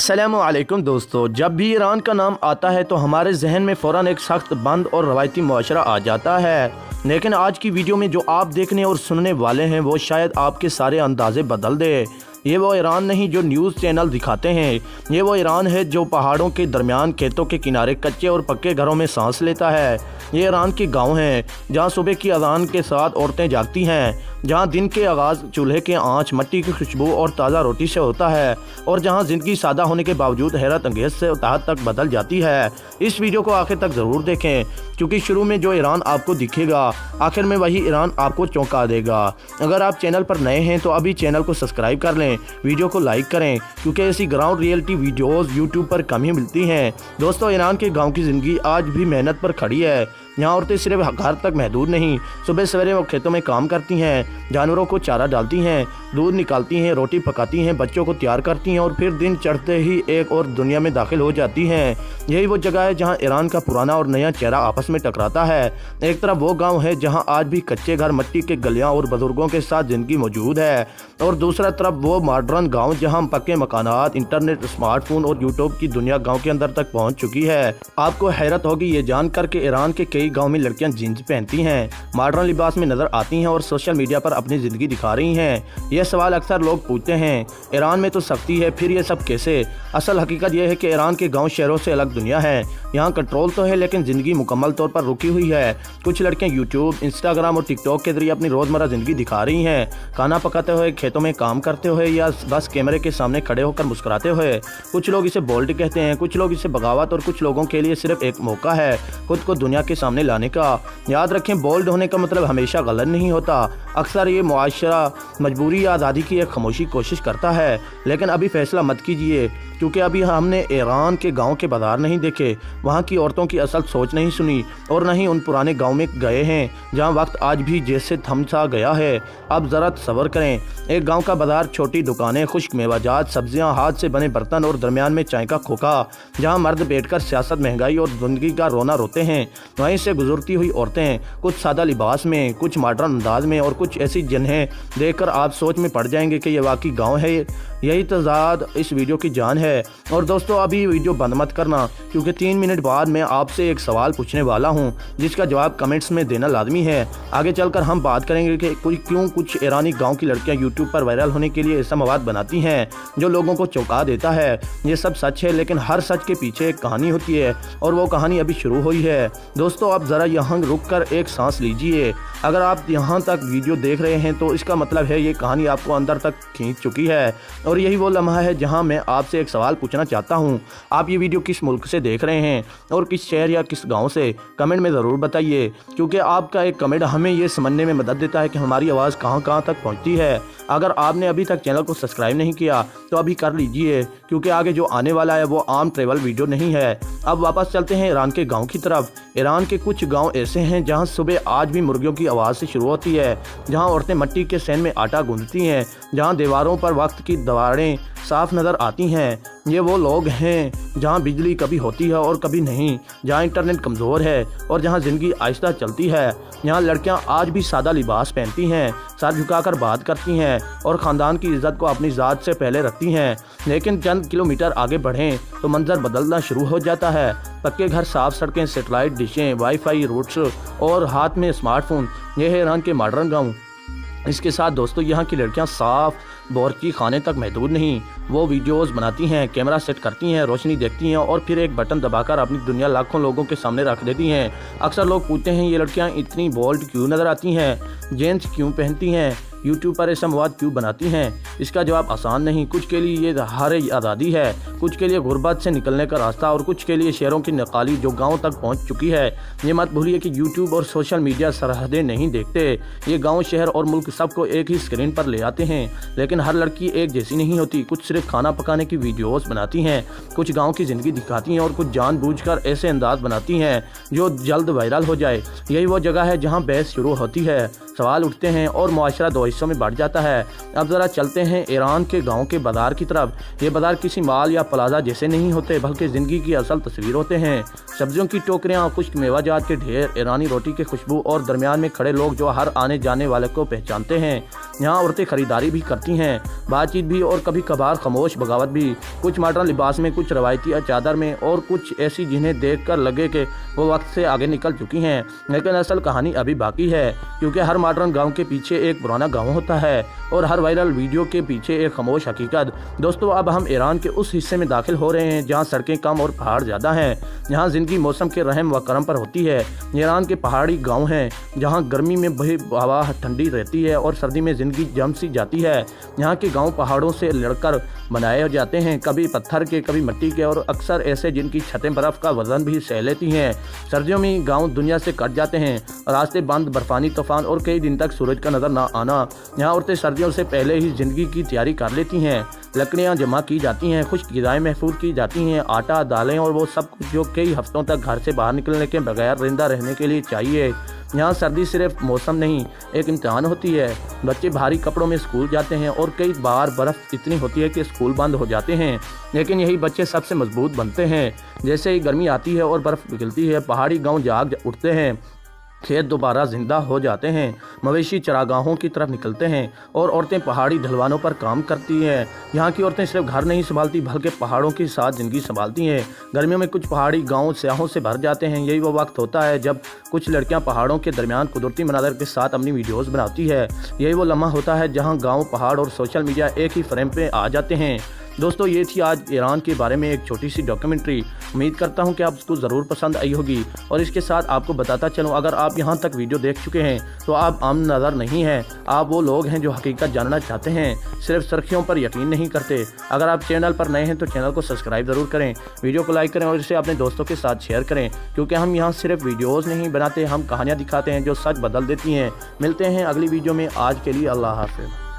अस्सलाम वालेकुम दोस्तों, जब भी ईरान का नाम आता है तो हमारे जहन में फ़ौरन एक सख्त बंद और रवायती मुआशरा आ जाता है। लेकिन आज की वीडियो में जो आप देखने और सुनने वाले हैं वो शायद आपके सारे अंदाज़े बदल दे। ये वो ईरान नहीं जो न्यूज़ चैनल दिखाते हैं, ये वो ईरान है जो पहाड़ों के दरमियान खेतों के किनारे कच्चे और पक्के घरों में सांस लेता है। ये ईरान के गांव हैं जहां सुबह की अजान के साथ औरतें जागती हैं, जहां दिन के आगाज़ चूल्हे के आंच, मट्टी की खुशबू और ताज़ा रोटी से होता है, और जहां ज़िंदगी सादा होने के बावजूद हैरत अंगेज़ से तहत तक बदल जाती है। इस वीडियो को आखिर तक ज़रूर देखें, क्योंकि शुरू में जो ईरान आपको दिखेगा आखिर में वही ईरान आपको चौंका देगा। अगर आप चैनल पर नए हैं तो अभी चैनल को सब्सक्राइब कर लें, वीडियो को लाइक करें, क्योंकि ऐसी ग्राउंड रियलिटी वीडियोस यूट्यूब पर कम ही मिलती हैं। दोस्तों, ईरान के गांव की ज़िंदगी आज भी मेहनत पर खड़ी है। यहाँ औरतें सिर्फ घर तक महदूद नहीं, सुबह सवेरे वो खेतों में काम करती हैं, जानवरों को चारा डालती हैं, दूध निकालती हैं, रोटी पकाती हैं, बच्चों को तैयार करती हैं और फिर दिन चढ़ते ही एक और दुनिया में दाखिल हो जाती हैं। यही वो जगह है जहाँ ईरान का पुराना और नया चेहरा आपस में टकराता है। एक तरफ वो गांव है जहाँ आज भी कच्चे घर, मिट्टी के गलियाँ और बुजुर्गों के साथ ज़िंदगी मौजूद है, और दूसरा तरफ वो मॉडर्न गाँव जहाँ पक्के मकानात, इंटरनेट, स्मार्टफोन और यूट्यूब की दुनिया गाँव के अंदर तक पहुँच चुकी है। आपको हैरत होगी ये जानकर के ईरान के कई गाँव में लड़कियां जीन्स पहनती हैं, मॉडर्न लिबास में नजर आती हैं और सोशल मीडिया पर अपनी ज़िंदगी दिखा रही हैं। यह सवाल अक्सर लोग पूछते हैं, ईरान में तो सख्ती है, फिर ये सब कैसे? असल हकीकत यह है कि ईरान के गांव शहरों से अलग दुनिया है। यहाँ कंट्रोल तो है लेकिन ज़िंदगी मुकम्मल तौर पर रुकी हुई है। कुछ लड़कियाँ यूट्यूब, इंस्टाग्राम और टिकटॉक के जरिए अपनी रोज़मर्रा ज़िंदगी दिखा रही हैं, खाना पकाते हुए, खेतों में काम करते हुए या बस कैमरे के सामने खड़े होकर मुस्कुराते हुए। कुछ लोग इसे बोल्ड कहते हैं, कुछ लोग इसे बगावत, और कुछ लोगों के लिए सिर्फ एक मौका है खुद को दुनिया के सामने लाने का। याद रखें, बोल्ड होने का मतलब हमेशा गलत नहीं होता। अक्सर ये मुआशरा मजबूरी या आज़ादी की एक खामोशी कोशिश करता है। लेकिन अभी फैसला मत कीजिए, क्योंकि अभी हमने ईरान के गांव के बाजार नहीं देखे, वहां की औरतों की असल सोच नहीं सुनी, और नहीं उन पुराने गांव में गए हैं जहां वक्त आज भी जैसे थम सा गया है। अब ज़रा तसव्वुर करें, एक गांव का बाजार, छोटी दुकानें, खुश्क मेवाजात, सब्जियां, हाथ से बने बर्तन और दरमियान में चाय का खोखा, जहां मर्द बैठकर सियासत, महंगाई और ज़िंदगी का रोना रोते हैं। वहीं से गुजरती हुई औरतें, कुछ सादा लिबास में, कुछ मॉडर्न अंदाज में, और कुछ ऐसी जिन्हें देखकर आप सोच में पड़ जाएंगे कि ये वाकई गाँव है। यही तजाद इस वीडियो की जान है। और दोस्तों, अभी वीडियो बंद मत करना, क्योंकि 3 मिनट बाद मैं आपसे एक सवाल पूछने वाला हूं, जिसका जवाब कमेंट्स में देना लाजमी है। आगे चलकर हम बात करेंगे कि क्यों कुछ ईरानी गांव की लड़कियां यूट्यूब पर वायरल होने के लिए ऐसा मवाद बनाती हैं जो लोगों को चौंका देता है। ये सब सच है, लेकिन हर सच के पीछे एक कहानी होती है, और वो कहानी अभी शुरू हुई है। दोस्तों, आप ज़रा यहाँ रुक कर एक सांस लीजिए। अगर आप यहाँ तक वीडियो देख रहे हैं तो इसका मतलब है ये कहानी आपको अंदर तक खींच चुकी है, और यही वो लम्हा है जहाँ मैं आपसे एक सवाल पूछना चाहता हूँ। आप ये वीडियो किस मुल्क से देख रहे हैं और किस शहर या किस गांव से? कमेंट में ज़रूर बताइए, क्योंकि आपका एक कमेंट हमें ये समझने में मदद देता है कि हमारी आवाज़ कहाँ कहाँ तक पहुँचती है। अगर आपने अभी तक चैनल को सब्सक्राइब नहीं किया तो अभी कर लीजिए, क्योंकि आगे जो आने वाला है वो आम ट्रेवल वीडियो नहीं है। अब वापस चलते हैं ईरान के गाँव की तरफ। ईरान के कुछ गाँव ऐसे हैं जहाँ सुबह आज भी मुर्गियों की आवाज़ से शुरू होती है, जहाँ औरतें मिट्टी के सैन में आटा गूंथती हैं, जहाँ दीवारों पर वक्त की दीवारें साफ नज़र आती हैं। ये वो लोग हैं जहाँ बिजली कभी होती है और कभी नहीं, जहाँ इंटरनेट कमज़ोर है और जहाँ ज़िंदगी आहिस्ता चलती है। यहाँ लड़कियाँ आज भी सादा लिबास पहनती हैं, सर झुकाकर बात करती हैं और ख़ानदान की इज़्ज़त को अपनी ज़ात से पहले रखती हैं। लेकिन चंद किलोमीटर आगे बढ़ें तो मंजर बदलना शुरू हो जाता है। पक्के घर, साफ सड़कें, सेटेलाइट डिशें, वाईफाई रूट्स और हाथ में स्मार्टफोन, ये है ईरान के मॉडर्न गाँव। इसके साथ दोस्तों, यहाँ की लड़कियाँ साफ बावर्ची खाने तक महदूद नहीं, वो वीडियोस बनाती हैं, कैमरा सेट करती हैं, रोशनी देखती हैं और फिर एक बटन दबाकर अपनी दुनिया लाखों लोगों के सामने रख देती हैं। अक्सर लोग पूछते हैं, ये लड़कियाँ इतनी बोल्ड क्यों नज़र आती हैं, जीन्स क्यों पहनती हैं, यूट्यूब पर ऐसा मवाद क्यों बनाती हैं? इसका जवाब आसान नहीं। कुछ के लिए ये हार आज़ादी है, कुछ के लिए गुर्बत से निकलने का रास्ता, और कुछ के लिए शहरों की नकाली जो गाँव तक पहुँच चुकी है। ये मत भूलिए कि यूट्यूब और सोशल मीडिया सरहदें नहीं देखते। ये गाँव, शहर और मुल्क सबको एक ही स्क्रीन पर ले आते हैं। लेकिन हर लड़की एक जैसी नहीं होती। कुछ सिर्फ खाना पकाने की वीडियोस बनाती हैं, कुछ गाँव की ज़िंदगी दिखाती हैं, और कुछ जानबूझकर ऐसे अंदाज बनाती हैं जो जल्द वायरल हो जाए। यही वो जगह है जहाँ बहस शुरू होती है, सवाल उठते हैं और मुआशरा दो हिस्सों में बढ़ जाता है। अब ज़रा चलते हैं ईरान के गांव के बाज़ार की तरफ। ये बाज़ार किसी माल या प्लाजा जैसे नहीं होते, बल्कि ज़िंदगी की असल तस्वीर होते हैं। सब्जियों की टोकरियाँ, खुश्क मेवाजात के ढेर, ईरानी रोटी की खुशबू और दरमियान में खड़े लोग जो हर आने जाने वाले को पहचानते हैं। यहाँ औरतें खरीदारी भी करती हैं, बातचीत भी और कभी कभार खामोश बगावत भी। कुछ मॉडर्न लिबास में, कुछ रवायती चादर में और कुछ ऐसी जिन्हें देखकर लगे कि वो वक्त से आगे निकल चुकी हैं। लेकिन असल कहानी अभी बाकी है, क्योंकि हर मॉडर्न गांव के पीछे एक पुराना गांव होता है और हर वायरल वीडियो के पीछे एक खामोश हकीकत। दोस्तों, अब हम ईरान के उस हिस्से में दाखिल हो रहे हैं जहाँ सड़कें कम और पहाड़ ज़्यादा हैं, जहाँ ज़िंदगी मौसम के रहम व करम पर होती है। ईरान के पहाड़ी गाँव हैं जहाँ गर्मी में बही हवा ठंडी रहती है और सर्दी में ज़िंदगी जम सी जाती है। यहाँ के गाँव पहाड़ों से लड़कर बनाए जाते हैं, कभी पत्थर के, कभी मिट्टी के, और अक्सर ऐसे जिनकी छतें बर्फ़ का वजन भी सह लेती हैं। सर्दियों में गांव दुनिया से कट जाते हैं, रास्ते बंद, बर्फानी तूफान और कई दिन तक सूरज का नज़र ना आना। यहाँ औरतें सर्दियों से पहले ही ज़िंदगी की तैयारी कर लेती हैं। लकड़ियाँ जमा की जाती हैं, खुश्क ग़िज़ाएँ महफूज की जाती हैं, आटा, दालें और वो सब कुछ जो कई हफ्तों तक घर से बाहर निकलने के बगैर जिंदा रहने के लिए चाहिए। यहाँ सर्दी सिर्फ मौसम नहीं, एक इम्तिहान होती है। बच्चे भारी कपड़ों में स्कूल जाते हैं और कई बार बर्फ़ इतनी होती है कि स्कूल बंद हो जाते हैं, लेकिन यही बच्चे सबसे मजबूत बनते हैं। जैसे ही गर्मी आती है और बर्फ़ पिघलती है, पहाड़ी गांव जाग उठते हैं, खेत दोबारा जिंदा हो जाते हैं, मवेशी चरागाहों की तरफ निकलते हैं और औरतें पहाड़ी ढलवानों पर काम करती हैं। यहाँ की औरतें सिर्फ घर नहीं संभालती बल्कि पहाड़ों के साथ ज़िंदगी संभालती हैं। गर्मियों में कुछ पहाड़ी गांव स्याहों से भर जाते हैं। यही वो वक्त होता है जब कुछ लड़कियाँ पहाड़ों के दरमियान कुदरती मनाज़र के साथ अपनी वीडियोज़ बनाती है। यही वो लम्हा होता है जहाँ गाँव, पहाड़ और सोशल मीडिया एक ही फ्रेम पे आ जाते हैं। दोस्तों, ये थी आज ईरान के बारे में एक छोटी सी डॉक्यूमेंट्री। उम्मीद करता हूँ कि आपको ज़रूर पसंद आई होगी। और इसके साथ आपको बताता चलूँ, अगर आप यहाँ तक वीडियो देख चुके हैं तो आप आम नज़र नहीं हैं। आप वो लोग हैं जो हकीकत जानना चाहते हैं, सिर्फ सुर्खियों पर यकीन नहीं करते। अगर आप चैनल पर नए हैं तो चैनल को सब्सक्राइब ज़रूर करें, वीडियो को लाइक करें और इसे अपने दोस्तों के साथ शेयर करें, क्योंकि हम यहाँ सिर्फ वीडियोज़ नहीं बनाते, हम कहानियाँ दिखाते हैं जो सच बदल देती हैं। मिलते हैं अगली वीडियो में। आज के लिए अल्लाह हाफ़िज़।